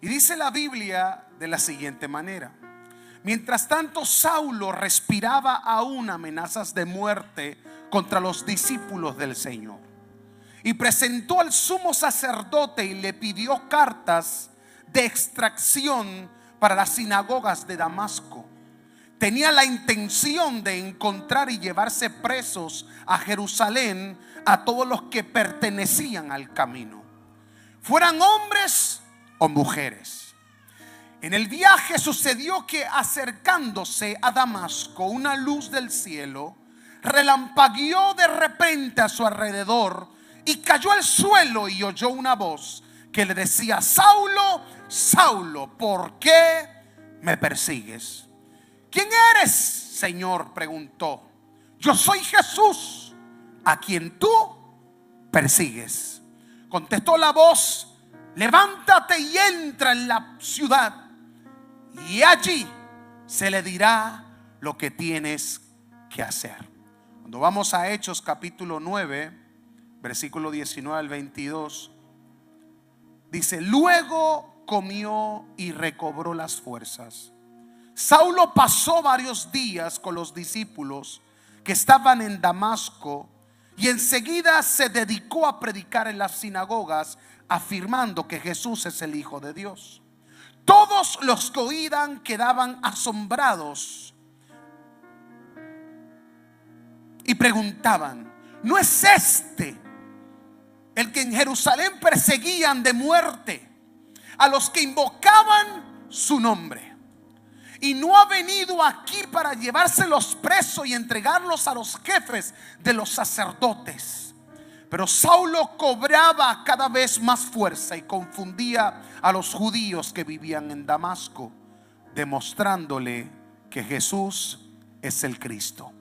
Y dice la Biblia de la siguiente manera: mientras tanto, Saulo respiraba aún amenazas de muerte contra los discípulos del Señor, y presentó al sumo sacerdote y le pidió cartas de extracción para las sinagogas de Damasco. Tenía la intención de encontrar y llevarse presos a Jerusalén a todos los que pertenecían al camino, fueran hombres o mujeres. En el viaje sucedió que, acercándose a Damasco, una luz del cielo relampagueó de repente a su alrededor, y cayó al suelo y oyó una voz que le decía: Saulo, Saulo, ¿por qué me persigues? ¿Quién eres, Señor?, preguntó. Yo soy Jesús, a quien tú persigues. Contestó la voz: levántate y entra en la ciudad, y allí se le dirá lo que tienes que hacer. Cuando vamos a Hechos capítulo 9, versículo 19 al 22, dice: luego comió y recobró las fuerzas. Saulo pasó varios días con los discípulos que estaban en Damasco, y enseguida se dedicó a predicar en las sinagogas, afirmando que Jesús es el Hijo de Dios. Todos los que oían quedaban asombrados y preguntaban: ¿no es este el que en Jerusalén perseguían de muerte a los que invocaban su nombre? Y no ha venido aquí para llevárselos presos y entregarlos a los jefes de los sacerdotes. Pero Saulo cobraba cada vez más fuerza y confundía a los judíos que vivían en Damasco, demostrándole que Jesús es el Cristo.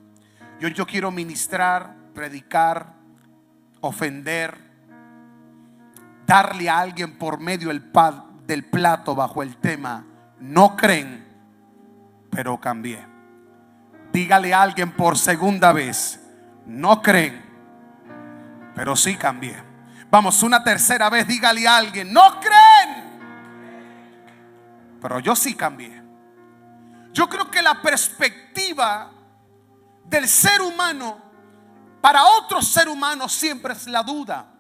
Yo quiero ministrar, predicar, ofender, darle a alguien por medio del plato bajo el tema: no creen, pero cambié. Dígale a alguien por segunda vez: no creen, pero sí cambié. Vamos, una tercera vez, dígale a alguien: no creen, pero yo sí cambié. Yo creo que la perspectiva del ser humano para otro ser humano siempre es la duda.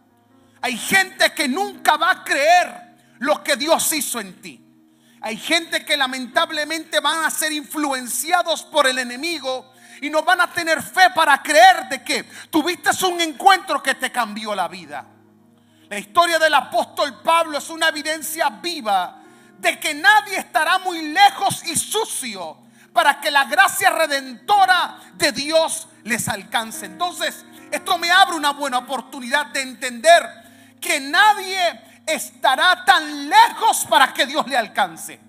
Hay gente que nunca va a creer lo que Dios hizo en ti. Hay gente que lamentablemente van a ser influenciados por el enemigo y no van a tener fe para creer de que tuviste un encuentro que te cambió la vida. La historia del apóstol Pablo es una evidencia viva de que nadie estará muy lejos y sucio para que la gracia redentora de Dios les alcance. Entonces, esto me abre una buena oportunidad de entender que nadie estará tan lejos para que Dios le alcance.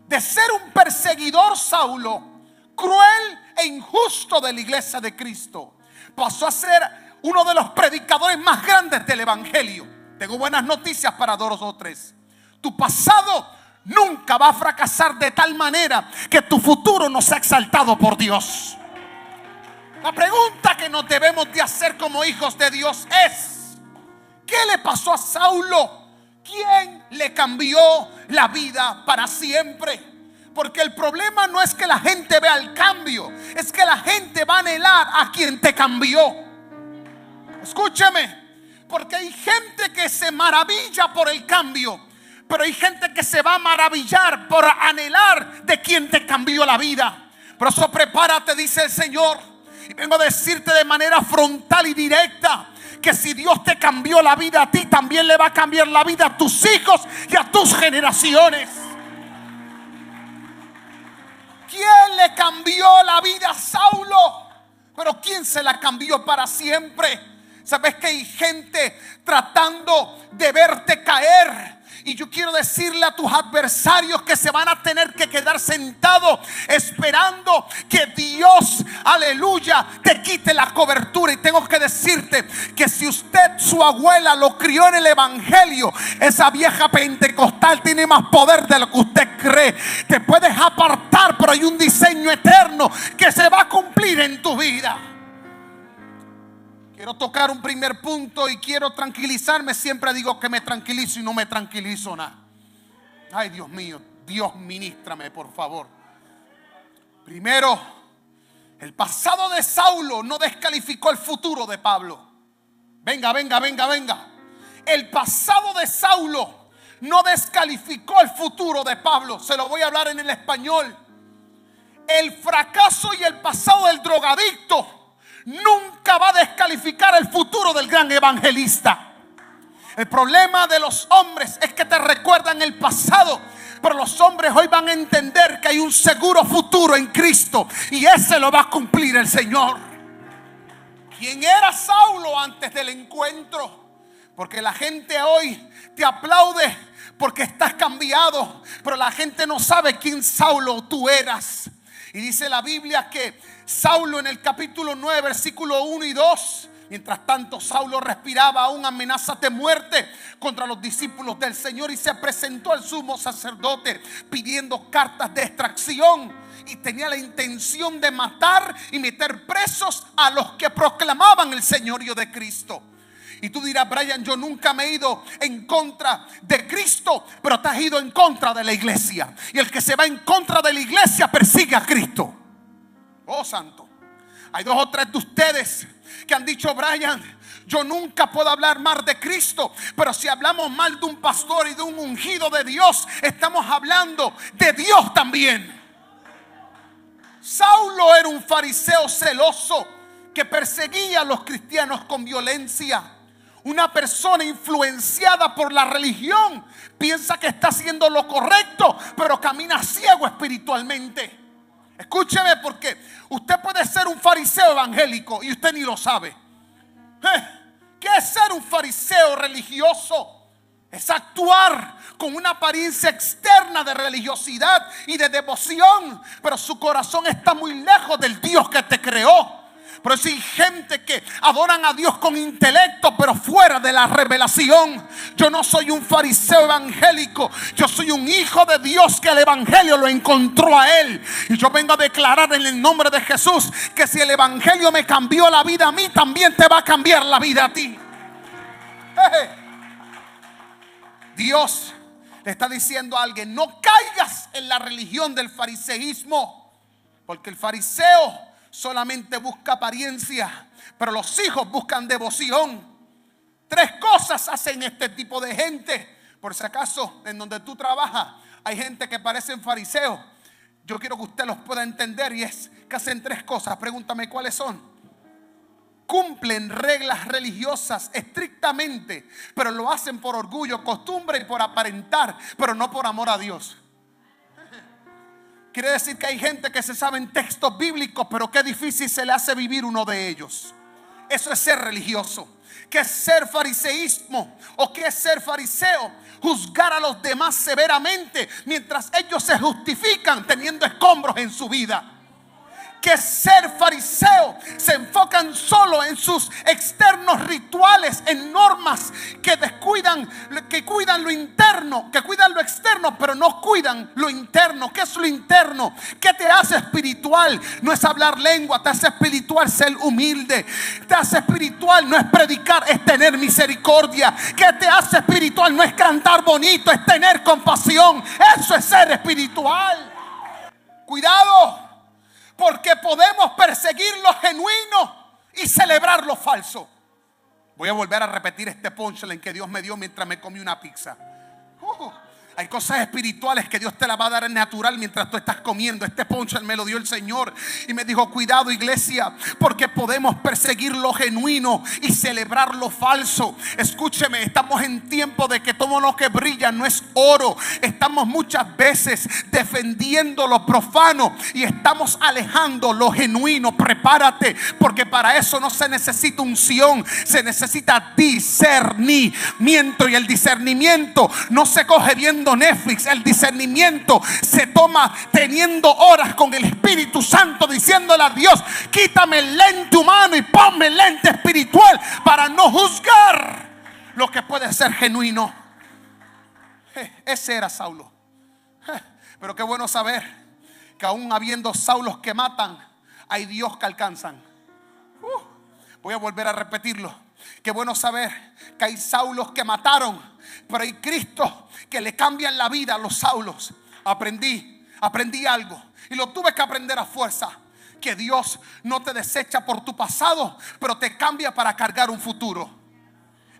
De ser un perseguidor, Saulo, cruel e injusto de la iglesia de Cristo, pasó a ser uno de los predicadores más grandes del evangelio. Tengo buenas noticias para 2 o 3. Tu pasado nunca va a fracasar de tal manera que tu futuro no sea exaltado por Dios. La pregunta que nos debemos de hacer como hijos de Dios es: ¿qué le pasó a Saulo? ¿Quién le cambió la vida para siempre? Porque el problema no es que la gente vea el cambio, es que la gente va a anhelar a quien te cambió. Escúcheme, porque hay gente que se maravilla por el cambio, pero hay gente que se va a maravillar por anhelar de quien te cambió la vida. Por eso prepárate, dice el Señor, y vengo a decirte de manera frontal y directa que si Dios te cambió la vida a ti, también le va a cambiar la vida a tus hijos y a tus generaciones. ¿Quién le cambió la vida a Saulo? Pero ¿quién se la cambió para siempre? ¿Sabes que hay gente tratando de verte caer? Y yo quiero decirle a tus adversarios que se van a tener que quedar sentados esperando que Dios, aleluya, te quite la cobertura. Y tengo que decirte que si usted, su abuela, lo crió en el evangelio, esa vieja pentecostal tiene más poder de lo que usted cree. Te puedes apartar, pero hay un diseño eterno que se va a cumplir en tu vida. Quiero tocar un primer punto y quiero tranquilizarme. Siempre digo que me tranquilizo y no me tranquilizo nada. Ay, Dios mío, Dios, ministrame, por favor. Primero, el pasado de Saulo no descalificó el futuro de Pablo. Venga. El pasado de Saulo no descalificó el futuro de Pablo. Se lo voy a hablar en el español. El fracaso y el pasado del drogadicto nunca va a descalificar el futuro del gran evangelista. El problema de los hombres es que te recuerdan el pasado, pero los hombres hoy van a entender que hay un seguro futuro en Cristo, y ese lo va a cumplir el Señor. ¿Quién era Saulo antes del encuentro? Porque la gente hoy te aplaude porque estás cambiado, pero la gente no sabe quién Saulo tú eras. Y dice la Biblia que Saulo, en el capítulo 9, versículo 1 y 2, mientras tanto Saulo respiraba aún amenazas de muerte contra los discípulos del Señor, y se presentó al sumo sacerdote pidiendo cartas de extracción, y tenía la intención de matar y meter presos a los que proclamaban el señorío de Cristo. Y tú dirás: Brian, yo nunca me he ido en contra de Cristo, pero te has ido en contra de la iglesia, y el que se va en contra de la iglesia persigue a Cristo. Oh, santo. Hay 2 o 3 de ustedes que han dicho: Brian, yo nunca puedo hablar mal de Cristo, pero si hablamos mal de un pastor y de un ungido de Dios, estamos hablando de Dios también. Saulo era un fariseo celoso que perseguía a los cristianos con violencia. Una persona influenciada por la religión piensa que está haciendo lo correcto, pero camina ciego espiritualmente. Escúcheme, porque usted puede ser un fariseo evangélico y usted ni lo sabe. ¿Qué es ser un fariseo religioso? Es actuar con una apariencia externa de religiosidad y de devoción, pero su corazón está muy lejos del Dios que te creó. Pero si hay gente que adoran a Dios con intelecto, pero fuera de la revelación. Yo no soy un fariseo evangélico, yo soy un hijo de Dios que el evangelio lo encontró a él. Y yo vengo a declarar en el nombre de Jesús que si el evangelio me cambió la vida a mí, también te va a cambiar la vida a ti. Dios le está diciendo a alguien: no caigas en la religión del fariseísmo, porque el fariseo solamente busca apariencia, pero los hijos buscan devoción. 3 cosas hacen este tipo de gente. Por si acaso en donde tú trabajas hay gente que parecen fariseos, yo quiero que usted los pueda entender, y es que hacen 3 cosas. Pregúntame cuáles son. Cumplen reglas religiosas estrictamente, pero lo hacen por orgullo, costumbre y por aparentar, pero no por amor a Dios. Quiere decir que hay gente que se saben textos bíblicos, pero qué difícil se le hace vivir uno de ellos. Eso es ser religioso. ¿Qué es ser fariseísmo? ¿O qué es ser fariseo? Juzgar a los demás severamente mientras ellos se justifican teniendo escombros en su vida. Que ser fariseo, se enfocan solo en sus externos rituales, en normas que descuidan, que cuidan lo interno, que cuidan lo externo, pero no cuidan lo interno. ¿Qué es lo interno? ¿Qué te hace espiritual? No es hablar lengua, te hace espiritual ser humilde. Te hace espiritual no es predicar, es tener misericordia. ¿Qué te hace espiritual? No es cantar bonito, es tener compasión. Eso es ser espiritual. Cuidado, porque podemos perseguir lo genuino y celebrar lo falso. Voy a volver a repetir este punchline que Dios me dio mientras me comí una pizza. Hay cosas espirituales que Dios te la va a dar en natural mientras tú estás comiendo. Este punchline me lo dio el Señor y me dijo: cuidado, iglesia, porque podemos perseguir lo genuino y celebrar lo falso. Escúcheme, estamos en tiempo de que todo lo que brilla no es oro. Estamos muchas veces defendiendo lo profano y estamos alejando lo genuino. Prepárate, porque para eso no se necesita unción, se necesita discernimiento. Y el discernimiento no se coge viendo Netflix. El discernimiento se toma teniendo horas con el Espíritu Santo, diciéndole a Dios: quítame el lente humano y ponme el lente espiritual para no juzgar lo que puede ser genuino. Ese era Saulo. Pero qué bueno saber que aún habiendo Saulos que matan, hay Dios que alcanzan. Voy a volver a repetirlo. Qué bueno saber que hay Saulos que mataron, pero hay Cristo que le cambian la vida a los Saulos. Aprendí algo y lo tuve que aprender a fuerza. Que Dios no te desecha por tu pasado, pero te cambia para cargar un futuro.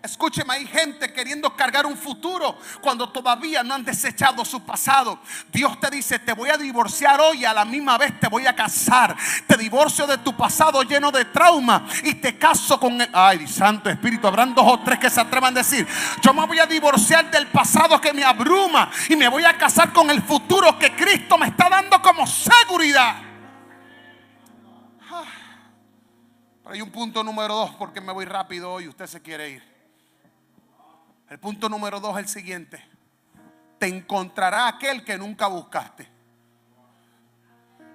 Escúcheme, hay gente queriendo cargar un futuro cuando todavía no han desechado su pasado. Dios te dice: te voy a divorciar hoy y a la misma vez te voy a casar. Te divorcio de tu pasado lleno de trauma y te caso con él. Ay, Santo Espíritu, habrán 2 o 3 que se atrevan a decir: yo me voy a divorciar del pasado que me abruma y me voy a casar con el futuro que Cristo me está dando como seguridad. Pero hay un punto número 2, porque me voy rápido hoy, usted se quiere ir. El punto número 2 es el siguiente: te encontrará aquel que nunca buscaste.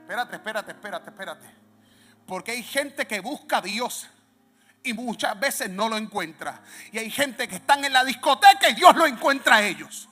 Espérate. Porque hay gente que busca a Dios y muchas veces no lo encuentra. Y hay gente que están en la discoteca y Dios lo encuentra a ellos.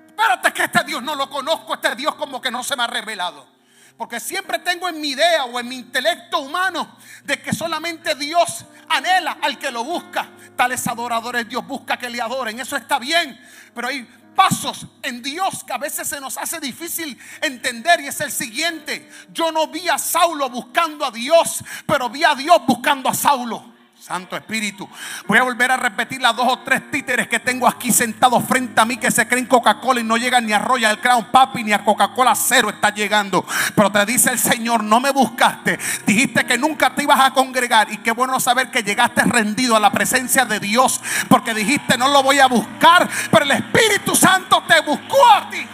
Espérate, que este Dios no lo conozco, este Dios como que no se me ha revelado. Porque siempre tengo en mi idea o en mi intelecto humano de que solamente Dios anhela al que lo busca. Tales adoradores Dios busca que le adoren. Eso está bien, pero hay pasos en Dios que a veces se nos hace difícil entender, y es el siguiente: yo no vi a Saulo buscando a Dios, pero vi a Dios buscando a Saulo. Santo Espíritu, voy a volver a repetir las 2 o 3 títeres que tengo aquí sentados frente a mí, que se creen Coca-Cola y no llegan ni a Royal Crown, papi, ni a Coca-Cola Cero está llegando. Pero te dice el Señor: no me buscaste, dijiste que nunca te ibas a congregar. Y qué bueno saber que llegaste rendido a la presencia de Dios, porque dijiste: no lo voy a buscar, pero el Espíritu Santo te buscó a ti.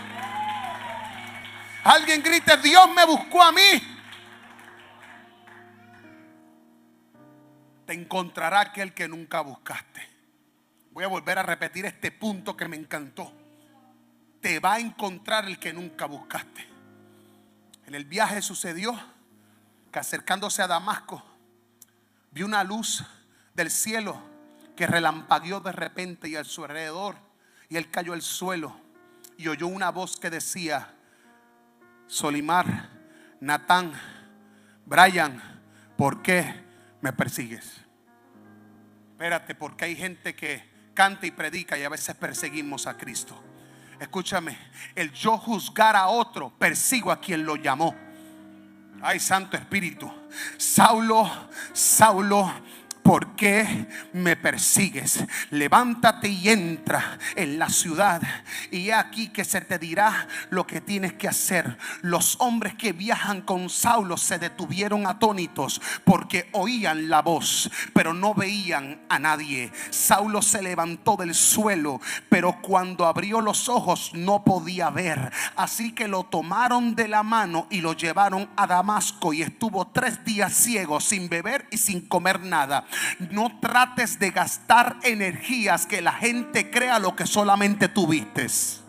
Alguien grite: Dios me buscó a mí. Te encontrará aquel que nunca buscaste. Voy a volver a repetir este punto que me encantó. Te va a encontrar el que nunca buscaste. En el viaje sucedió que, acercándose a Damasco, vio una luz del cielo que relampagueó de repente y a su alrededor, y él cayó al suelo y oyó una voz que decía: Solimar, Natán, Brian, ¿por qué me persigues? Espérate, porque hay gente que canta y predica y a veces perseguimos a Cristo. Escúchame, el yo juzgar a otro, persigo a quien lo llamó. Ay, Santo Espíritu. Saulo, ¿por qué me persigues? Levántate y entra en la ciudad, y he aquí que se te dirá lo que tienes que hacer. Los hombres que viajan con Saulo se detuvieron atónitos, porque oían la voz, pero no veían a nadie. Saulo se levantó del suelo, pero cuando abrió los ojos no podía ver. Así que lo tomaron de la mano y lo llevaron a Damasco, y estuvo 3 días ciego, sin beber y sin comer nada. No trates de gastar energías que la gente crea lo que solamente tú vistes.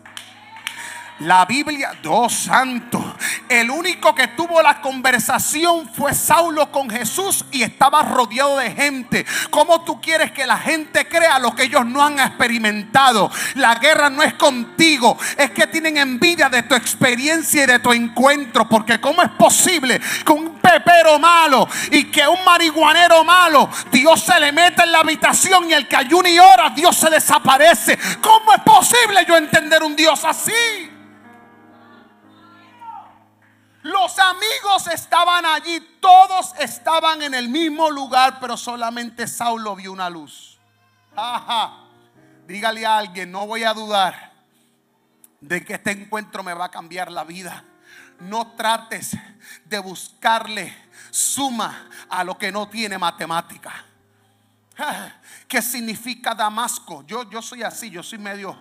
La Biblia, Dios santo, el único que tuvo la conversación fue Saulo con Jesús, y estaba rodeado de gente. ¿Cómo tú quieres que la gente crea lo que ellos no han experimentado? La guerra no es contigo, es que tienen envidia de tu experiencia y de tu encuentro. Porque ¿cómo es posible que un pepero malo y que un marihuanero malo, Dios se le mete en la habitación, y el que ayuna y ora, Dios se desaparece? ¿Cómo es posible yo entender un Dios así? Los amigos estaban allí, todos estaban en el mismo lugar, pero solamente Saulo vio una luz. Ajá. Dígale a alguien: no voy a dudar de que este encuentro me va a cambiar la vida. No trates de buscarle suma a lo que no tiene matemática. ¿Qué significa Damasco? Yo soy así, yo soy medio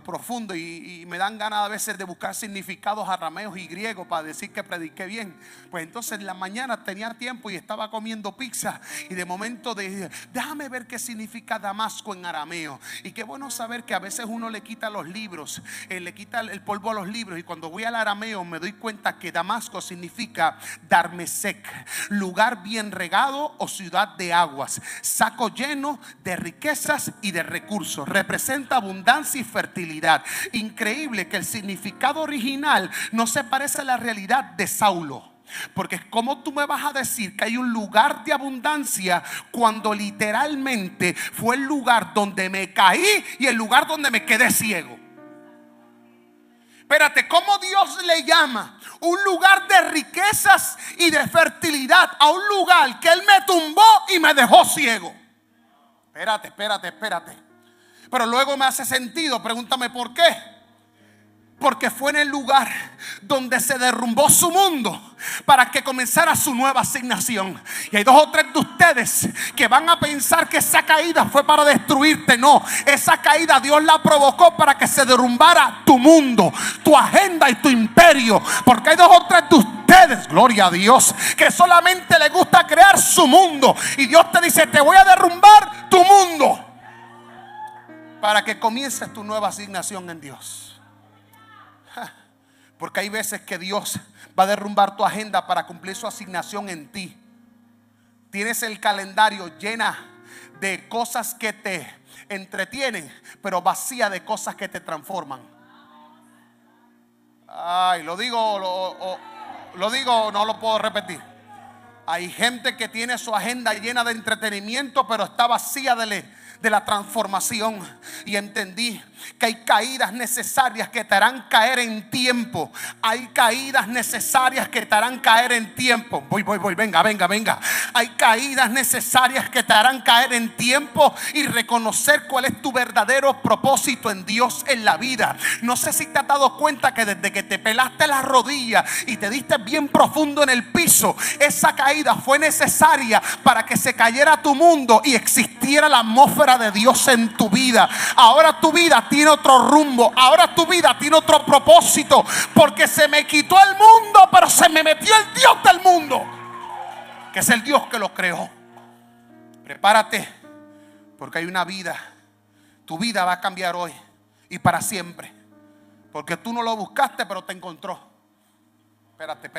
profundo, y me dan ganas a veces de buscar significados arameos y griegos para decir que prediqué bien. Pues entonces en la mañana tenía tiempo y estaba comiendo pizza, y de momento dije: déjame ver qué significa Damasco en arameo. Y qué bueno saber que a veces uno le quita los libros, le quita el polvo a los libros, y cuando voy al arameo me doy cuenta que Damasco significa Darmesec, lugar bien regado o ciudad de aguas, saco lleno de riquezas y de recursos. Representa abundancia y fertilidad. Increíble que el significado original no se parece a la realidad de Saulo. Porque ¿cómo tú me vas a decir que hay un lugar de abundancia cuando literalmente fue el lugar donde me caí y el lugar donde me quedé ciego? Espérate, ¿cómo Dios le llama un lugar de riquezas y de fertilidad a un lugar que Él me tumbó y me dejó ciego? Espérate. Pero luego me hace sentido, pregúntame por qué. Porque fue en el lugar donde se derrumbó su mundo para que comenzara su nueva asignación. Y hay 2 o 3 de ustedes que van a pensar que esa caída fue para destruirte. No, esa caída Dios la provocó para que se derrumbara tu mundo, tu agenda y tu imperio. Porque hay 2 o 3 de ustedes, gloria a Dios, que solamente les gusta crear su mundo. Y Dios te dice: te voy a derrumbar tu mundo para que comiences tu nueva asignación en Dios. Porque hay veces que Dios va a derrumbar tu agenda para cumplir su asignación en ti. Tienes el calendario llena de cosas que te entretienen, pero vacía de cosas que te transforman. Ay, lo digo, no lo puedo repetir. Hay gente que tiene su agenda llena de entretenimiento, pero está vacía de la transformación. Y entendí que hay caídas necesarias que te harán caer en tiempo. Hay caídas necesarias que te harán caer en tiempo. Voy, venga. Hay caídas necesarias que te harán caer en tiempo y reconocer cuál es tu verdadero propósito en Dios en la vida. No sé si te has dado cuenta que desde que te pelaste las rodillas y te diste bien profundo en el piso, esa caída fue necesaria para que se cayera tu mundo y existiera la atmósfera de Dios en tu vida. Ahora tu vida tiene otro rumbo. Ahora tu vida tiene otro propósito. Porque se me quitó el mundo, pero se me metió el Dios del mundo, que es el Dios que lo creó. Prepárate, porque hay una vida. Tu vida va a cambiar hoy y para siempre. Porque tú no lo buscaste, pero te encontró. Espérate.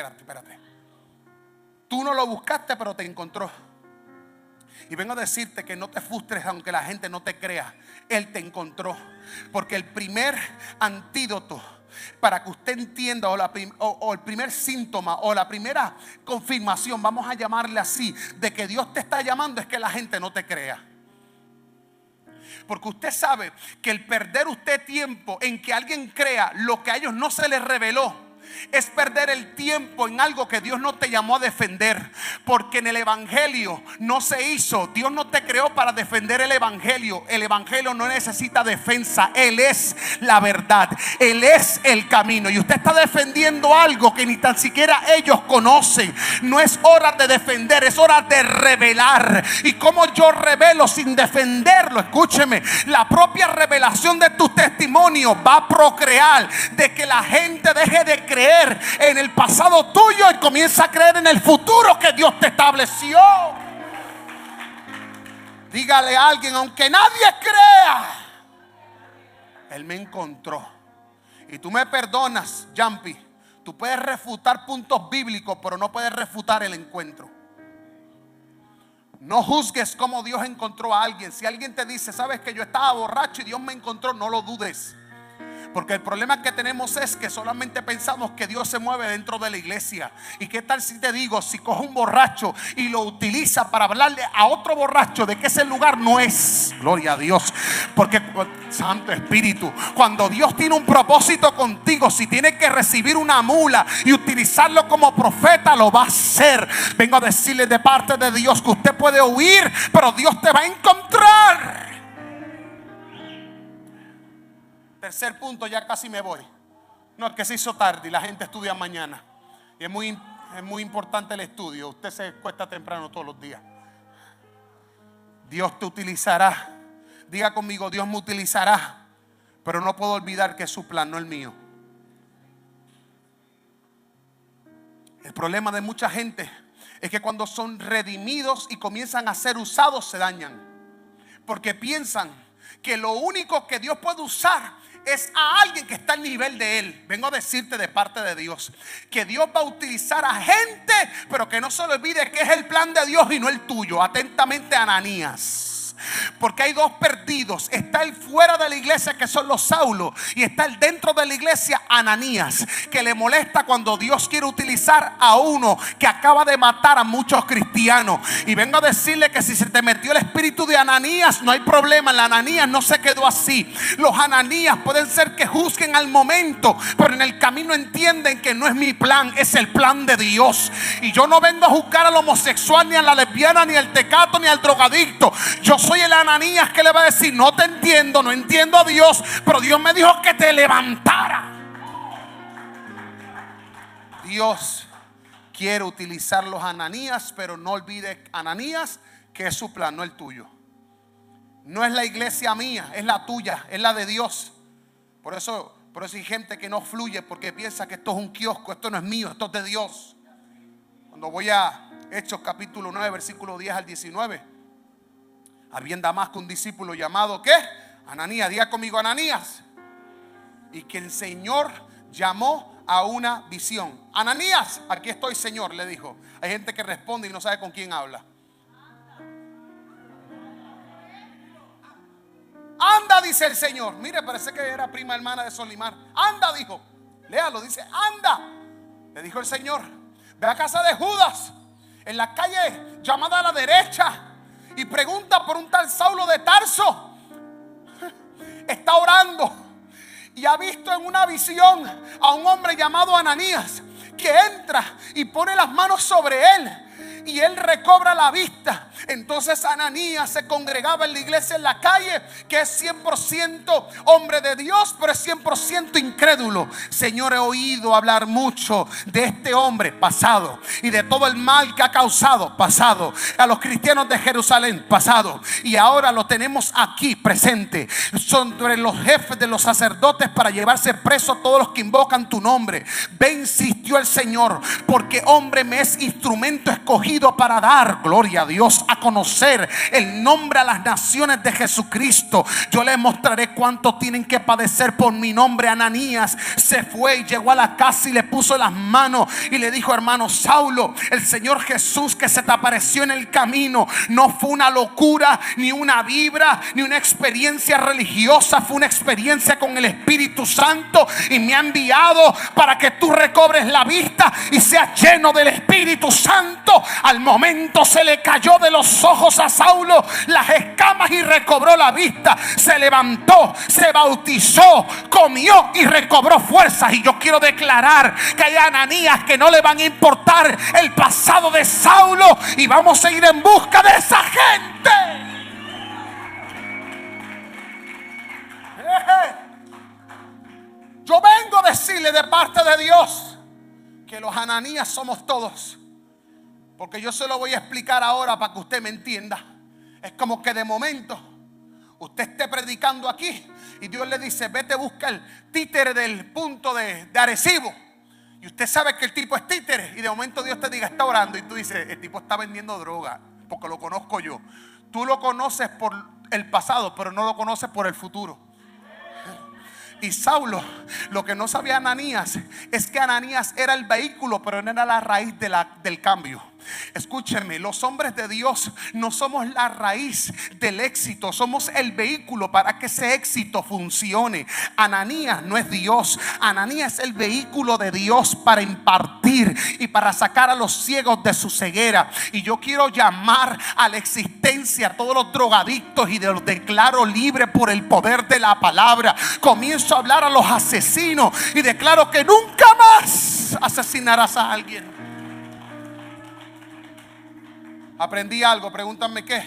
Tú no lo buscaste, pero te encontró. Y vengo a decirte que no te frustres aunque la gente no te crea. Él te encontró. Porque el primer antídoto para que usted entienda, o el primer síntoma, o la primera confirmación, vamos a llamarle así, de que Dios te está llamando, es que la gente no te crea. Porque usted sabe que el perder usted tiempo en que alguien crea lo que a ellos no se les reveló, es perder el tiempo en algo que Dios no te llamó a defender. Porque en el evangelio no se hizo. Dios no te creó para defender el evangelio. El evangelio no necesita defensa. Él es la verdad. Él es el camino. Y usted está defendiendo algo que ni tan siquiera ellos conocen. No es hora de defender, es hora de revelar. Y como yo revelo sin defenderlo, escúcheme, la propia revelación de tu testimonio va a procrear de que la gente deje de creer en el pasado tuyo y comienza a creer en el futuro que Dios te estableció. Dígale a alguien: aunque nadie crea, Él me encontró. Y tú me perdonas, Jumpy, tú puedes refutar puntos bíblicos, pero no puedes refutar el encuentro. No juzgues cómo Dios encontró a alguien. Si alguien te dice: sabes que yo estaba borracho y Dios me encontró, no lo dudes. Porque el problema que tenemos es que solamente pensamos que Dios se mueve dentro de la iglesia. ¿Y qué tal si te digo, si coge un borracho y lo utiliza para hablarle a otro borracho de que ese lugar no es? Gloria a Dios. Porque, Santo Espíritu, cuando Dios tiene un propósito contigo, si tiene que recibir una mula y utilizarlo como profeta, lo va a hacer. Vengo a decirle de parte de Dios que usted puede huir, pero Dios te va a encontrar. Tercer punto, ya casi me voy. No, es que se hizo tarde y la gente estudia mañana. Y es muy importante el estudio. Usted se cuesta temprano todos los días. Dios te utilizará. Diga conmigo: Dios me utilizará. Pero no puedo olvidar que es su plan, no el mío. El problema de mucha gente es que cuando son redimidos y comienzan a ser usados, se dañan. Porque piensan que lo único que Dios puede usar es a alguien que está al nivel de él. Vengo a decirte de parte de Dios que Dios va a utilizar a gente, pero que no se le olvide que es el plan de Dios y no el tuyo. Atentamente, Ananías. Porque hay dos perdidos. Está el fuera de la iglesia, que son los Saulo, y está el dentro de la iglesia, Ananías, que le molesta cuando Dios quiere utilizar a uno que acaba de matar a muchos cristianos. Y vengo a decirle que si se te metió el espíritu de Ananías, no hay problema. El Ananías no se quedó así. Los Ananías pueden ser que juzguen al momento, pero en el camino entienden que no es mi plan, es el plan de Dios. Y yo no vengo a juzgar al homosexual, ni a la lesbiana, ni al tecato, ni al drogadicto. Yo soy el Ananías que le va a decir: no te entiendo, no entiendo a Dios, pero Dios me dijo que te levantara. Dios quiere utilizar los Ananías, pero no olvide, Ananías, que es su plan, no el tuyo. No es la iglesia mía, es la tuya, es la de Dios. Por eso hay gente que no fluye porque piensa que esto es un kiosco, esto no es mío, esto es de Dios. Cuando voy a Hechos capítulo 9, versículo 10 al 19, había en Damasco un discípulo llamado, ¿qué? Ananías. Diga conmigo: Ananías. Y que el Señor llamó a una visión. Ananías, aquí estoy, Señor, le dijo. Hay gente que responde y no sabe con quién habla. Anda, dice el Señor. Mire, parece que era prima hermana de Solimar. Anda, dijo. Léalo, dice: anda. Le dijo el Señor: ve a casa de Judas, en la calle llamada a la derecha, y pregunta por un tal Saulo de Tarso. Está orando y ha visto en una visión a un hombre llamado Ananías, que entra y pone las manos sobre él, y él recobra la vista. Entonces Ananías se congregaba en la iglesia en la calle, que es 100% hombre de Dios, pero es 100% incrédulo. Señor, he oído hablar mucho de este hombre pasado, y de todo el mal que ha causado pasado, a los cristianos de Jerusalén pasado, y ahora lo tenemos aquí presente. Son los jefes de los sacerdotes para llevarse preso a todos los que invocan tu nombre. Ve, insistió el Señor, porque hombre me es instrumento escogido para dar, gloria a Dios, a conocer el nombre a las naciones de Jesucristo. Yo les mostraré cuánto tienen que padecer por mi nombre. Ananías se fue y llegó a la casa y le puso las manos y le dijo: hermano Saulo, el Señor Jesús que se te apareció en el camino no fue una locura, ni una vibra, ni una experiencia religiosa. Fue una experiencia con el Espíritu Santo, y me ha enviado para que tú recobres la vista y seas lleno del Espíritu Santo. Al momento se le cayó de los ojos a Saulo las escamas y recobró la vista. Se levantó, se bautizó, comió y recobró fuerzas. Y yo quiero declarar que hay Ananías que no le van a importar el pasado de Saulo, y vamos a ir en busca de esa gente. Yo vengo a decirle de parte de Dios que los Ananías somos todos. Porque yo se lo voy a explicar ahora para que usted me entienda. Es como que de momento usted esté predicando aquí y Dios le dice: vete, busca el títere del punto de Arecibo. Y usted sabe que el tipo es títere, y de momento Dios te diga: está orando, y tú dices: el tipo está vendiendo droga, porque lo conozco yo. Tú lo conoces por el pasado, pero no lo conoces por el futuro. Y Saulo, lo que no sabía Ananías es que Ananías era el vehículo, pero no era la raíz del cambio. Escúchenme, los hombres de Dios no somos la raíz del éxito, somos el vehículo para que ese éxito funcione. Ananías no es Dios, Ananías es el vehículo de Dios para impartir y para sacar a los ciegos de su ceguera. Y yo quiero llamar a la existencia a todos los drogadictos y los declaro libre por el poder de la palabra. Comienzo a hablar a los asesinos y declaro que nunca más asesinarás a alguien. Aprendí algo, pregúntame qué.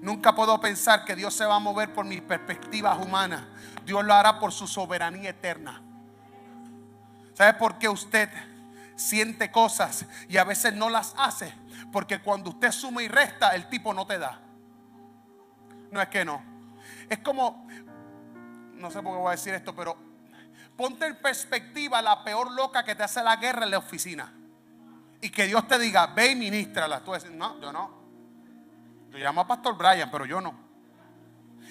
Nunca puedo pensar que Dios se va a mover por mis perspectivas humanas. Dios lo hará por su soberanía eterna. ¿Sabe por qué usted siente cosas y a veces no las hace? Porque cuando usted suma y resta, el tipo no te da. No es que no. Es como, no sé por qué voy a decir esto, pero ponte en perspectiva la peor loca que te hace la guerra en la oficina. Y que Dios te diga: ve y ministrala. Tú dices: no, yo no. Yo llamo a Pastor Brian, pero yo no.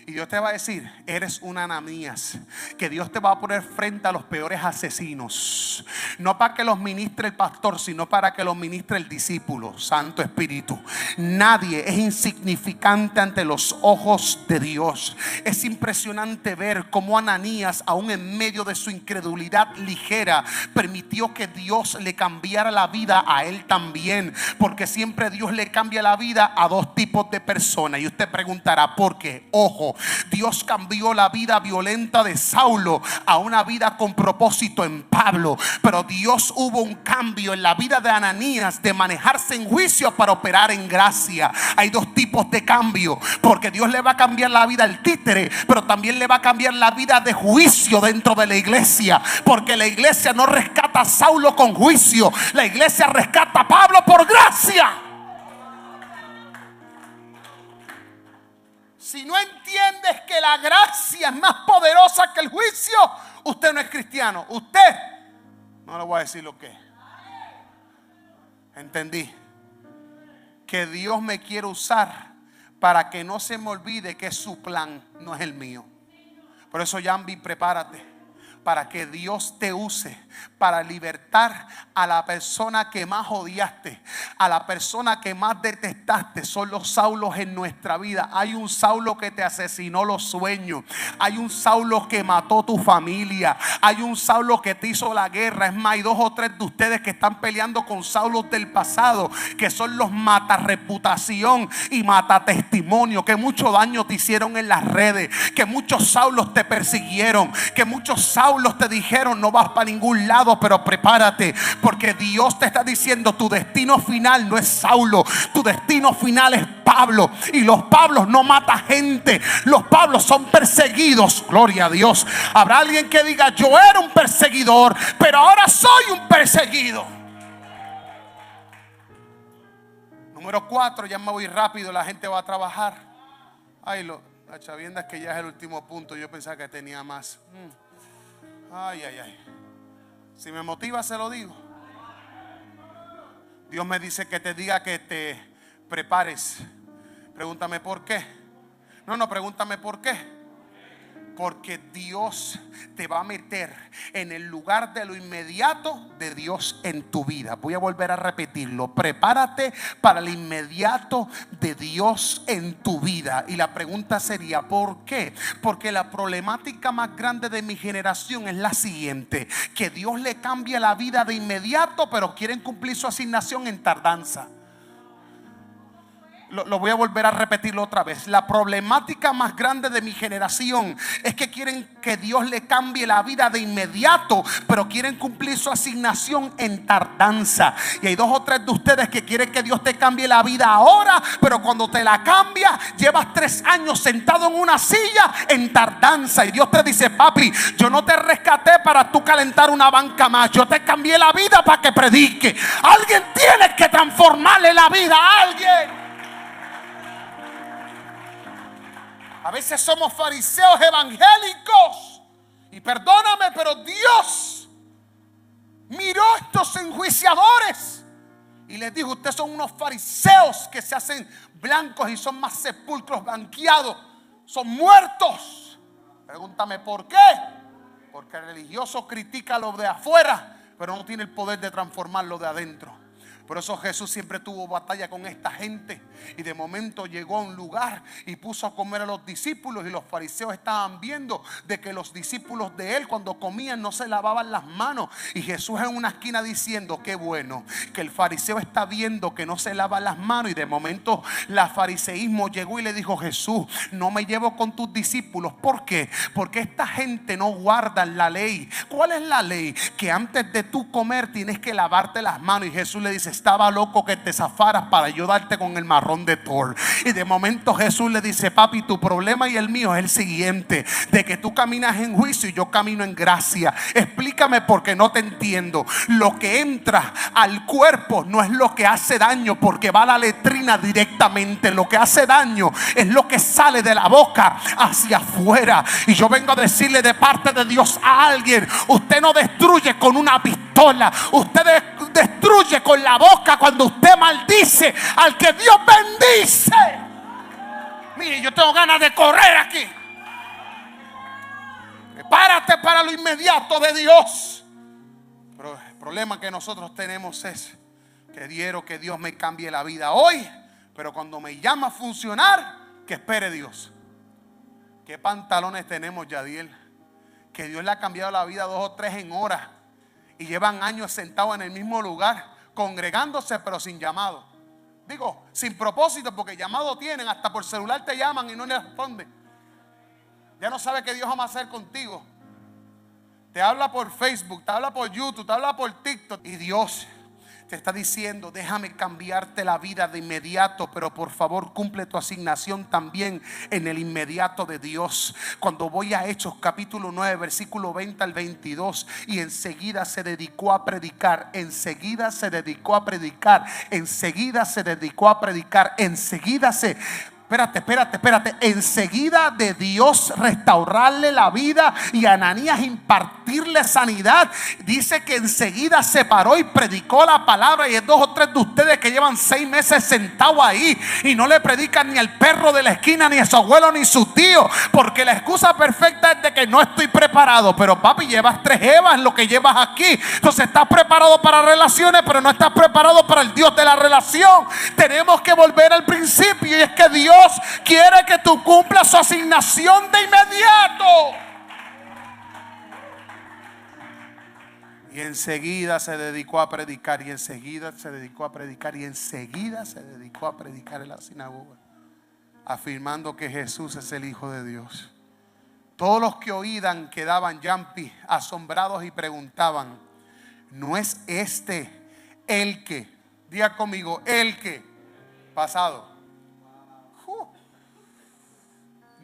Y Dios te va a decir, eres un Ananías, que Dios te va a poner frente a los peores asesinos. No para que los ministre el pastor, sino para que los ministre el discípulo. Santo Espíritu. Nadie es insignificante ante los ojos de Dios. Es impresionante ver cómo Ananías, aún en medio de su incredulidad ligera, permitió que Dios le cambiara la vida a él también. Porque siempre Dios le cambia la vida a dos tipos de personas. Y usted preguntará, ¿por qué? Ojo. Dios cambió la vida violenta de Saulo a una vida con propósito en Pablo. Pero Dios hubo un cambio en la vida de Ananías, de manejarse en juicio para operar en gracia. Hay dos tipos de cambio, porque Dios le va a cambiar la vida al títere, pero también le va a cambiar la vida de juicio dentro de la iglesia. Porque la iglesia no rescata a Saulo con juicio, la iglesia rescata a Pablo por gracia. Si no entiendes que la gracia es más poderosa que el juicio, usted no es cristiano. Usted, no le voy a decir lo que es. Entendí que Dios me quiere usar para que no se me olvide que su plan no es el mío. Por eso, Yambi, prepárate para que Dios te use para libertar a la persona que más odiaste, a la persona que más detestaste. Son los Saulos en nuestra vida. Hay un Saulo que te asesinó los sueños, hay un Saulo que mató tu familia, hay un Saulo que te hizo la guerra. Es más, hay 2 o 3 de ustedes que están peleando con Saulos del pasado, que son los mata reputación y mata testimonio, que mucho daño te hicieron en las redes, que muchos Saulos te persiguieron, que muchos Saulos te dijeron no vas para ningún lado. Pero prepárate, porque Dios te está diciendo tu destino final no es Saulo, tu destino final es Pablo. Y los Pablos no matan gente, los Pablos son perseguidos. Gloria a Dios. Habrá alguien que diga, yo era un perseguidor, pero ahora soy un perseguido. Número 4, ya me voy rápido, la gente va a trabajar. Ay, la chavienda es que ya es el último punto. Yo pensaba que tenía más. Ay. Si me motiva, se lo digo. Dios me dice que te diga que te prepares. Pregúntame por qué. No, pregúntame por qué. Porque Dios te va a meter en el lugar de lo inmediato de Dios en tu vida. Voy a volver a repetirlo. Prepárate para el inmediato de Dios en tu vida. Y la pregunta sería, ¿por qué? Porque la problemática más grande de mi generación es la siguiente: que Dios le cambia la vida de inmediato, pero quieren cumplir su asignación en tardanza. Lo voy a volver a repetirlo otra vez. La problemática más grande de mi generación es que quieren que Dios le cambie la vida de inmediato, pero quieren cumplir su asignación en tardanza. Y hay 2 o 3 de ustedes que quieren que Dios te cambie la vida ahora, pero cuando te la cambia, llevas 3 años sentado en una silla en tardanza. Y Dios te dice, papi, yo no te rescaté para tú calentar una banca más, yo te cambié la vida para que predique. Alguien tiene que transformarle la vida a alguien. A veces somos fariseos evangélicos. Y perdóname, pero Dios miró a estos enjuiciadores y les dijo, ustedes son unos fariseos que se hacen blancos y son más sepulcros blanqueados, son muertos. Pregúntame por qué. Porque el religioso critica lo de afuera, pero no tiene el poder de transformarlo de adentro. Por eso Jesús siempre tuvo batalla con esta gente. Y de momento llegó a un lugar y puso a comer a los discípulos. Y los fariseos estaban viendo de que los discípulos de él, cuando comían, no se lavaban las manos. Y Jesús en una esquina diciendo, qué bueno que el fariseo está viendo que no se lava las manos. Y de momento la fariseísmo llegó y le dijo, Jesús, no me llevo con tus discípulos. ¿Por qué? Porque esta gente no guarda la ley. ¿Cuál es la ley? Que antes de tú comer tienes que lavarte las manos. Y Jesús le dice, estaba loco que te zafaras para yo darte con el marrón de Thor. Y de momento Jesús le dice, papi, tu problema y el mío es el siguiente: de que tú caminas en juicio y yo camino en gracia. Explícame porque no te entiendo. Lo que entra al cuerpo no es lo que hace daño, porque va a la letrina directamente. Lo que hace daño es lo que sale de la boca hacia afuera. Y yo vengo a decirle de parte de Dios a alguien: usted no destruye con una pistola, usted destruye con la boca cuando usted maldice al que Dios bendice. mí, yo tengo ganas de correr aquí. Prepárate para lo inmediato de Dios. Pero el problema que nosotros tenemos es que quiero que Dios me cambie la vida hoy, pero cuando me llama a funcionar, que espere Dios. ¿Qué pantalones tenemos, Yadiel? Que Dios le ha cambiado la vida 2 o 3 en horas y llevan años sentados en el mismo lugar, congregándose pero sin llamado. Digo, sin propósito, porque llamado tienen, hasta por celular te llaman y no le responden. Ya no sabe qué Dios ama hacer contigo. Te habla por Facebook, te habla por YouTube, te habla por TikTok, y Dios te está diciendo: déjame cambiarte la vida de inmediato, pero por favor cumple tu asignación también en el inmediato de Dios. Cuando voy a Hechos capítulo 9 versículo 20 al 22, y enseguida se dedicó a predicar, enseguida se dedicó a predicar, enseguida se dedicó a predicar, enseguida se... Espérate. Enseguida de Dios restaurarle la vida y a Ananías impartirle sanidad. Dice que enseguida se paró y predicó la palabra. Y hay 2 o 3 de ustedes que llevan 6 meses sentados ahí y no le predican ni al perro de la esquina, ni a su abuelo, ni a su tío, porque la excusa perfecta es de que no estoy preparado. Pero papi, llevas 3 Evas lo que llevas aquí. Entonces estás preparado para relaciones, pero no estás preparado para el Dios de la relación. Tenemos que volver al principio, y es que Dios quiere que tú cumplas su asignación de inmediato. Y enseguida se dedicó a predicar, y enseguida se dedicó a predicar, y enseguida se dedicó a predicar en la sinagoga, afirmando que Jesús es el Hijo de Dios. Todos los que oían quedaban yampi, asombrados, y preguntaban: ¿no es este el que? Diga conmigo, el que. Pasado.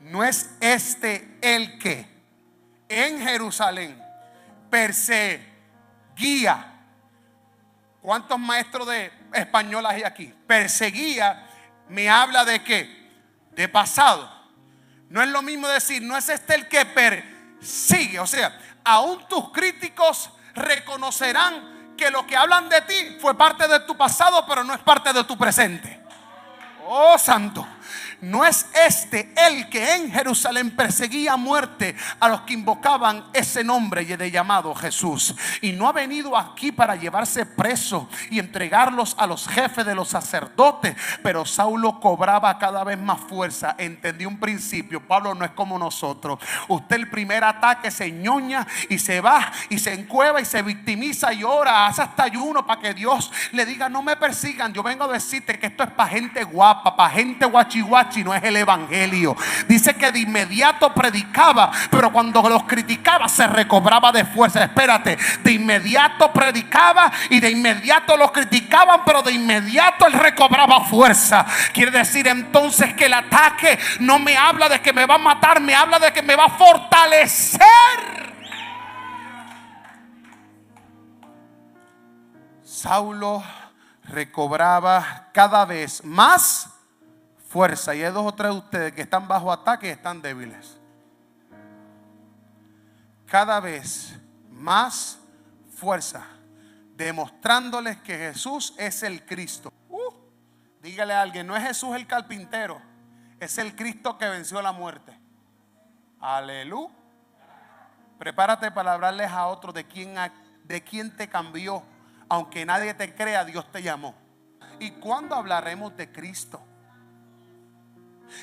¿No es este el que en Jerusalén perseguía? ¿Cuántos maestros de español hay aquí? Perseguía me habla de qué? De pasado. No es lo mismo decir: no es este el que persigue. O sea, aún tus críticos reconocerán que lo que hablan de ti fue parte de tu pasado, pero no es parte de tu presente. Oh, santo. ¿No es este el que en Jerusalén perseguía a muerte a los que invocaban ese nombre y de llamado Jesús? Y no ha venido aquí para llevarse preso y entregarlos a los jefes de los sacerdotes. Pero Saulo cobraba cada vez más fuerza. Entendí un principio: Pablo no es como nosotros. Usted el primer ataque se ñoña y se va y se encueva y se victimiza y ora, hace hasta ayuno para que Dios le diga: no me persigan. Yo vengo a decirte que esto es para gente guapa, para gente guachihuachi. No es el evangelio. Dice que de inmediato predicaba, pero cuando los criticaba se recobraba de fuerza. Espérate, de inmediato predicaba y de inmediato los criticaban, pero de inmediato él recobraba fuerza. Quiere decir entonces que el ataque no me habla de que me va a matar, me habla de que me va a fortalecer. Saulo recobraba cada vez más fuerza. Y hay 2 o 3 de ustedes que están bajo ataque y están débiles. Cada vez más fuerza, demostrándoles que Jesús es el Cristo. Dígale a alguien: no es Jesús el carpintero, es el Cristo que venció la muerte. Aleluya. Prepárate para hablarles a otros de quién te cambió. Aunque nadie te crea, Dios te llamó. ¿Y cuándo hablaremos de Cristo?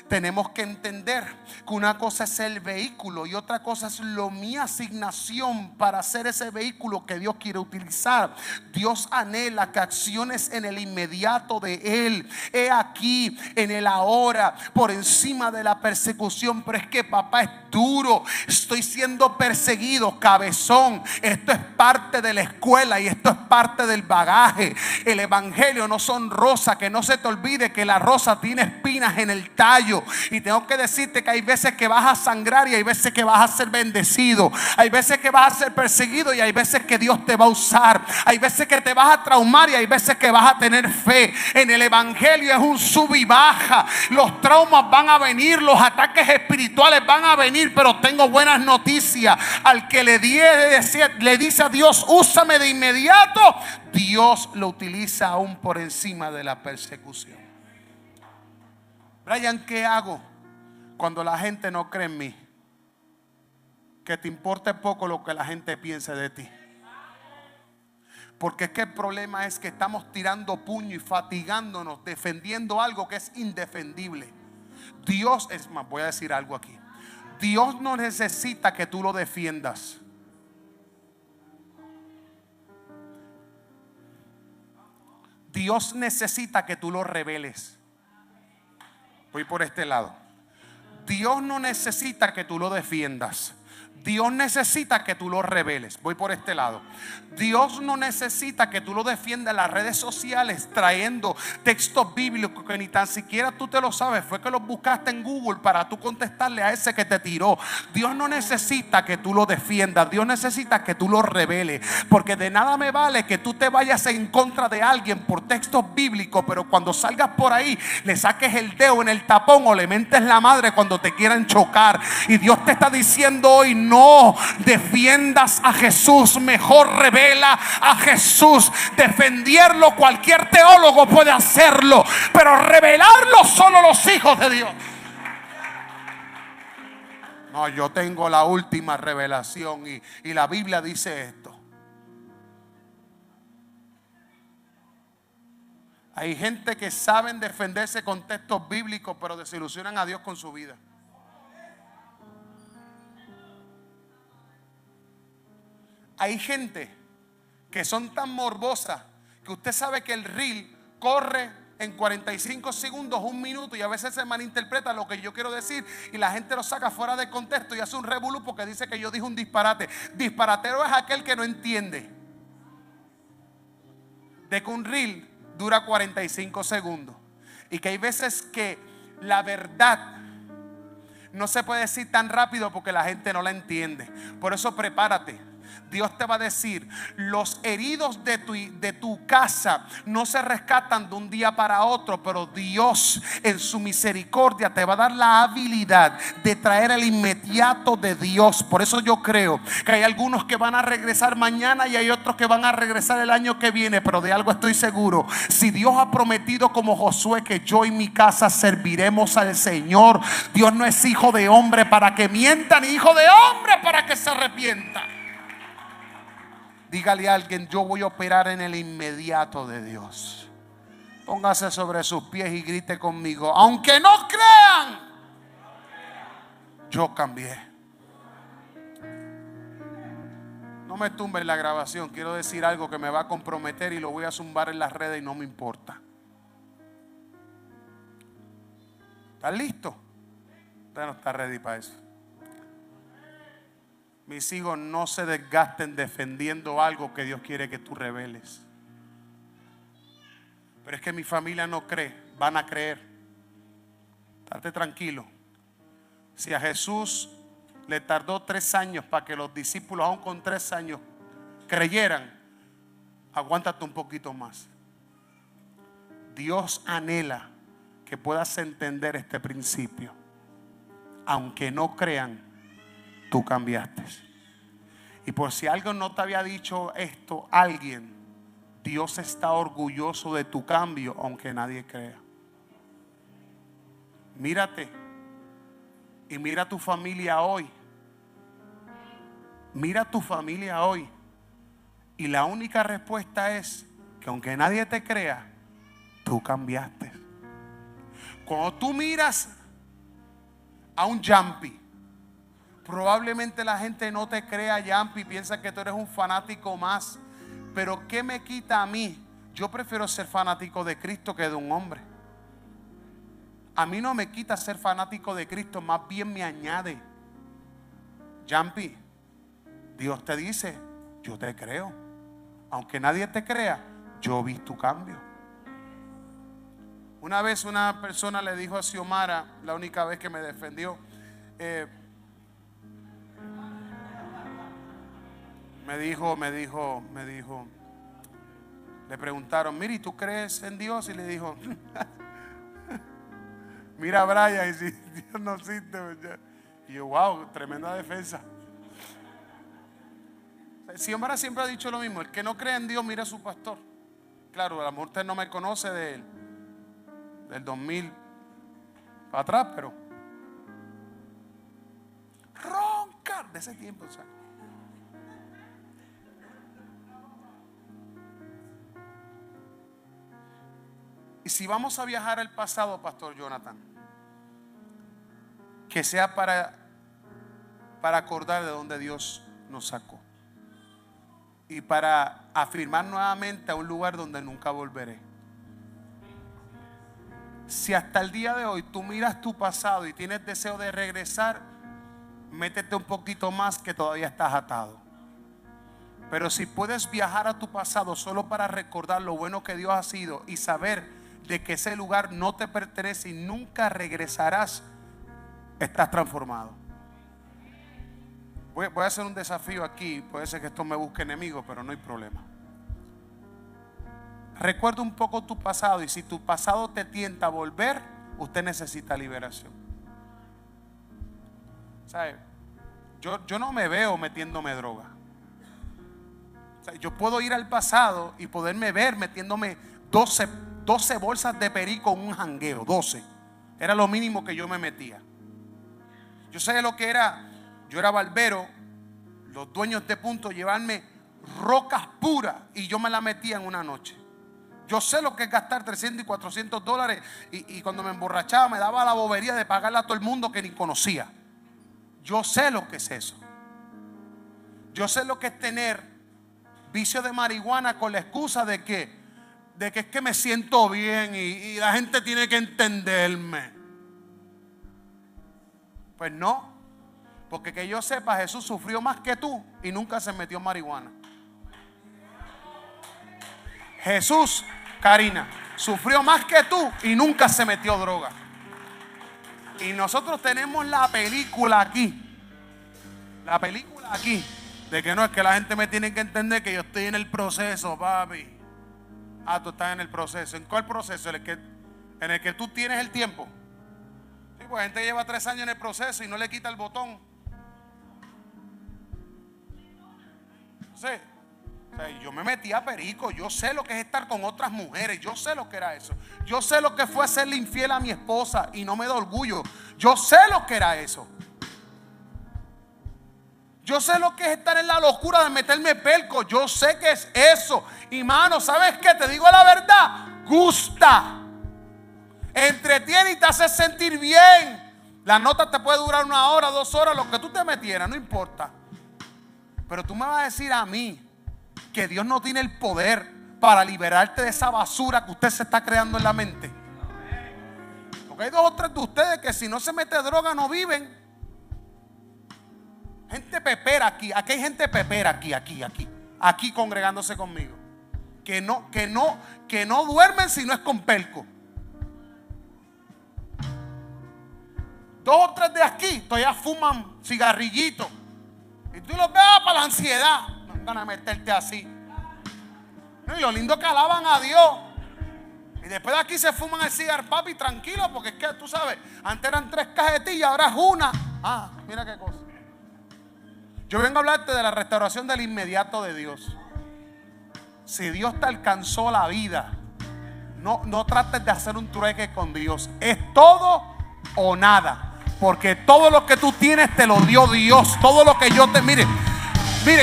Tenemos que entender que una cosa es el vehículo y otra cosa es mi asignación para hacer ese vehículo que Dios quiere utilizar. Dios anhela que acciones en el inmediato de Él. He aquí, en el ahora, por encima de la persecución. Pero es que papá, es duro. Estoy siendo perseguido, cabezón. Esto es parte de la escuela y esto es parte del bagaje. El evangelio no son rosas. Que no se te olvide que la rosa tiene espinas en el tallo. Y tengo que decirte que hay veces que vas a sangrar y hay veces que vas a ser bendecido. Hay veces que vas a ser perseguido y hay veces que Dios te va a usar. Hay veces que te vas a traumar y hay veces que vas a tener fe. En el evangelio es un sub y baja. Los traumas van a venir, los ataques espirituales van a venir, pero tengo buenas noticias. Al que le dice a Dios: úsame de inmediato, Dios lo utiliza aún por encima de la persecución. Brian, ¿qué hago? cuando la gente no cree en mí, que te importe poco lo que la gente piense de ti. Porque es que el problema es que estamos tirando puño y fatigándonos defendiendo algo que es indefendible. Dios, es más, voy a decir algo aquí. Dios no necesita que tú lo defiendas. Dios necesita que tú lo reveles. Voy por este lado. Dios no necesita que tú lo defiendas. Dios necesita que tú lo reveles. Voy por este lado. Dios no necesita que tú lo defiendas en las redes sociales trayendo textos bíblicos que ni tan siquiera tú te lo sabes. Fue que los buscaste en Google para tú contestarle a ese que te tiró. Dios no necesita que tú lo defiendas. Dios necesita que tú lo reveles. Porque de nada me vale que tú te vayas en contra de alguien por textos bíblicos, pero cuando salgas por ahí le saques el dedo en el tapón o le mentes la madre cuando te quieran chocar. Y Dios te está diciendo hoy: no defiendas a Jesús, mejor revela a Jesús. Defenderlo cualquier teólogo puede hacerlo, pero revelarlo solo los hijos de Dios. No, yo tengo la última revelación y la Biblia dice esto. Hay gente que saben defenderse con textos bíblicos, pero desilusionan a Dios con su vida. Hay gente que son tan morbosas que usted sabe que el reel corre en 45 segundos, un minuto, y a veces se malinterpreta lo que yo quiero decir y la gente lo saca fuera de contexto y hace un revolú porque dice que yo dije un disparate. Disparatero es aquel que no entiende de que un reel dura 45 segundos y que hay veces que la verdad no se puede decir tan rápido porque la gente no la entiende. Por eso prepárate. Dios te va a decir: los heridos de tu casa no se rescatan de un día para otro, pero Dios en su misericordia te va a dar la habilidad de traer el inmediato de Dios. Por eso yo creo que hay algunos que van a regresar mañana y hay otros que van a regresar el año que viene, pero de algo estoy seguro: si Dios ha prometido como Josué que yo y mi casa serviremos al Señor, Dios no es hijo de hombre para que mienta, ni hijo de hombre para que se arrepienta. Dígale a alguien: yo voy a operar en el inmediato de Dios. Póngase sobre sus pies y grite conmigo: aunque no crean, yo cambié. No me tumben la grabación. Quiero decir algo que me va a comprometer y lo voy a zumbar en las redes y no me importa. ¿Estás listo? Usted no está ready para eso. Mis hijos no se desgasten defendiendo algo que Dios quiere que tú reveles. Pero es que mi familia no cree. Van a creer. Estate tranquilo. Si a Jesús le tardó 3 años para que los discípulos, aún con 3 años, creyeran, aguántate un poquito más. Dios anhela que puedas entender este principio. Aunque no crean, tú cambiaste. Y por si algo no te había dicho esto alguien, Dios está orgulloso de tu cambio aunque nadie crea. Mírate y mira a tu familia hoy. Mira a tu familia hoy. Y la única respuesta es que aunque nadie te crea, tú cambiaste. Cuando tú miras a un Jumpy, probablemente la gente no te crea, Jumpy, piensa que tú eres un fanático más. Pero ¿qué me quita a mí? Yo prefiero ser fanático de Cristo que de un hombre. A mí no me quita ser fanático de Cristo, más bien me añade. Jumpy, Dios te dice: yo te creo. Aunque nadie te crea, yo vi tu cambio. Una vez una persona le dijo a Xiomara, la única vez que me defendió, me dijo, le preguntaron: mira, ¿y tú crees en Dios? Y le dijo: mira a Brian, y si Dios no existe. Y yo: wow, tremenda defensa. Xiomara siempre ha dicho lo mismo: el que no cree en Dios, mira a su pastor. Claro, a lo mejor usted no me conoce del 2000 para atrás, pero de ese tiempo, o sea. Y si vamos a viajar al pasado, Pastor Jonathan, que sea para acordar de dónde Dios nos sacó y para afirmar nuevamente a un lugar donde nunca volveré. Si hasta el día de hoy tú miras tu pasado y tienes deseo de regresar, métete un poquito más, que todavía estás atado. Pero si puedes viajar a tu pasado solo para recordar lo bueno que Dios ha sido y saber de que ese lugar no te pertenece y nunca regresarás, estás transformado. Voy a hacer un desafío aquí. Puede ser que esto me busque enemigos, pero no hay problema. Recuerda un poco tu pasado, y si tu pasado te tienta a volver, usted necesita liberación. ¿Sabe? Yo no me veo metiéndome droga. O sea, yo puedo ir al pasado y poderme ver metiéndome 12 bolsas de perico en un jangueo. 12 era lo mínimo que yo me metía. Yo sé lo que era. Yo era barbero. Los dueños de Punto llevarme rocas puras y yo me la metía en una noche. Yo sé lo que es gastar 300 y 400 dólares y cuando me emborrachaba me daba la bobería de pagarle a todo el mundo que ni conocía. Yo sé lo que es eso. Yo sé lo que es tener vicio de marihuana con la excusa de que es que me siento bien y la gente tiene que entenderme. Pues no. Porque que yo sepa, Jesús sufrió más que tú y nunca se metió en marihuana. Jesús, Karina, sufrió más que tú y nunca se metió droga. Y nosotros tenemos la película aquí. La película aquí. De que no es que la gente me tiene que entender que yo estoy en el proceso, papi. Ah, tú estás en el proceso. ¿En cuál proceso? En el que tú tienes el tiempo. Sí, pues la gente lleva 3 años en el proceso y no le quita el botón. Sí. O sea, yo me metí a perico. Yo sé lo que es estar con otras mujeres. Yo sé lo que era eso. Yo sé lo que fue hacerle infiel a mi esposa y no me da orgullo. Yo sé lo que era eso. Yo sé lo que es estar en la locura de meterme pelco. Yo sé que es eso. Y mano, ¿sabes qué? Te digo la verdad. Gusta. Entretiene y te hace sentir bien. La nota te puede durar 1 hora, 2 horas, lo que tú te metieras, no importa. Pero tú me vas a decir a mí que Dios no tiene el poder para liberarte de esa basura que usted se está creando en la mente. Porque hay 2 o 3 de ustedes que si no se mete droga no viven. Gente pepera aquí. Aquí hay gente pepera aquí congregándose conmigo. Que no duermen si no es con pelco. 2 o 3 de aquí todavía fuman cigarrillitos. Y tú los ves para la ansiedad. No van a meterte así. No, y lo lindo que alaban a Dios. Y después de aquí se fuman el cigar, papi, tranquilo, porque es que tú sabes, antes eran 3 cajetillas, ahora es una. Ah, mira qué cosa. Yo vengo a hablarte de la restauración del inmediato de Dios. Si Dios te alcanzó la vida, no trates de hacer un trueque con Dios. Es todo o nada. Porque todo lo que tú tienes te lo dio Dios. Todo lo que yo te... Mire,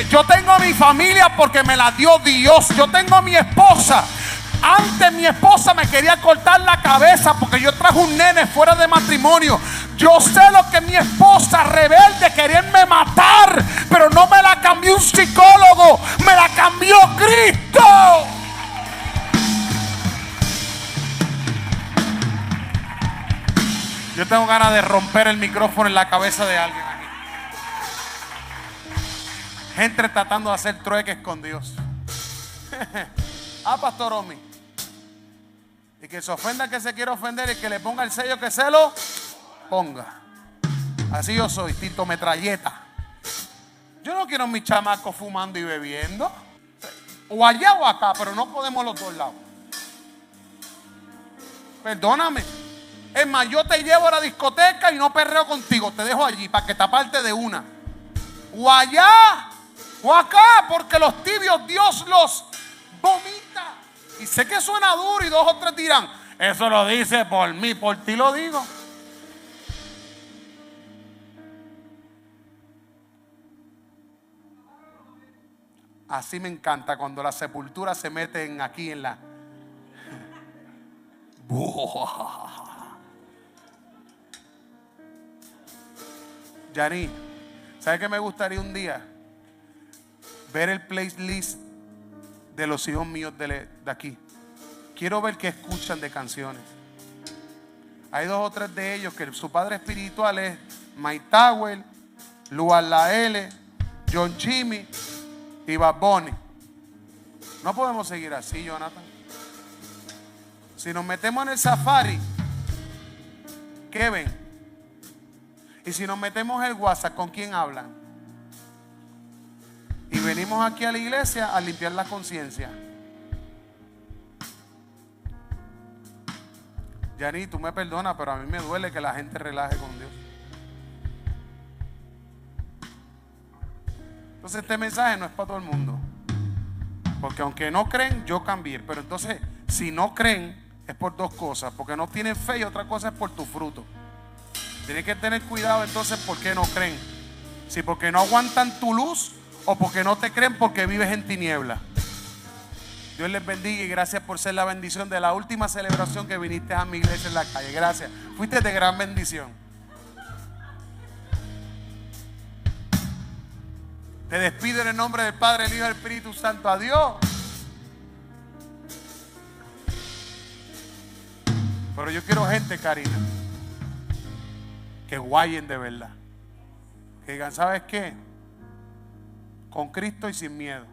yo tengo a mi familia porque me la dio Dios. Yo tengo a mi esposa. Antes mi esposa me quería cortar la cabeza porque yo traje un nene fuera de matrimonio. Yo sé lo que mi esposa rebelde querían matar, pero no me la cambió un psicólogo, me la cambió Cristo. Yo tengo ganas de romper el micrófono en la cabeza de alguien aquí. Gente tratando de hacer trueques con Dios. Pastor Omi. Y que se ofenda que se quiera ofender y que le ponga el sello que se lo ponga. Así yo soy, Tito Metralleta. Yo no quiero a mis chamacos fumando y bebiendo. O allá o acá, pero no podemos los 2 lados. Perdóname. Es más, yo te llevo a la discoteca y no perreo contigo. Te dejo allí para que te aparte de una. O allá o acá, porque los tibios Dios los vomita. Y sé que suena duro y 2 o 3 dirán, eso lo dice por mí, por ti lo digo. Así me encanta cuando la sepultura se meten aquí en la... Yani, ¿sabe qué me gustaría un día? Ver el playlist de los hijos míos de aquí. Quiero ver qué escuchan de canciones. Hay 2 o 3 de ellos que su padre espiritual es Mike Tower, Luan Laele, John Chimmy y Bad Bunny. No podemos seguir así, Jonathan. Si nos metemos en el safari, ¿qué ven? Y si nos metemos en el WhatsApp, ¿con quién hablan? Y venimos aquí a la iglesia a limpiar la conciencia. Yani, tú me perdonas, pero a mí me duele que la gente relaje con Dios. Entonces este mensaje no es para todo el mundo. Porque aunque no creen, yo cambié. Pero entonces, si no creen, es por 2 cosas. Porque no tienen fe y otra cosa es por tu fruto. Tienes que tener cuidado entonces por qué no creen. Si porque no aguantan tu luz o porque no te creen porque vives en tiniebla. Dios les bendiga y gracias por ser la bendición de la última celebración que viniste a mi iglesia en la calle. Gracias. Fuiste de gran bendición. Te despido en el nombre del Padre, del Hijo y del Espíritu Santo. Adiós. Pero yo quiero gente, Karina, que guayen de verdad. Que digan, ¿sabes qué? Con Cristo y sin miedo.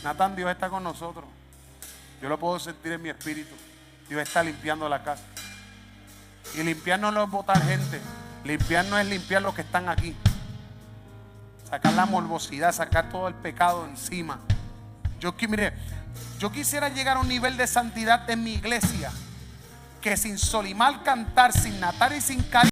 Natán, Dios está con nosotros. Yo lo puedo sentir en mi espíritu. Dios está limpiando la casa. Y limpiar no es botar gente. Limpiar no es limpiar los que están aquí. Sacar la morbosidad, sacar todo el pecado encima. Mire, yo quisiera llegar a un nivel de santidad en mi iglesia que sin solimar cantar, sin natar y sin carisma.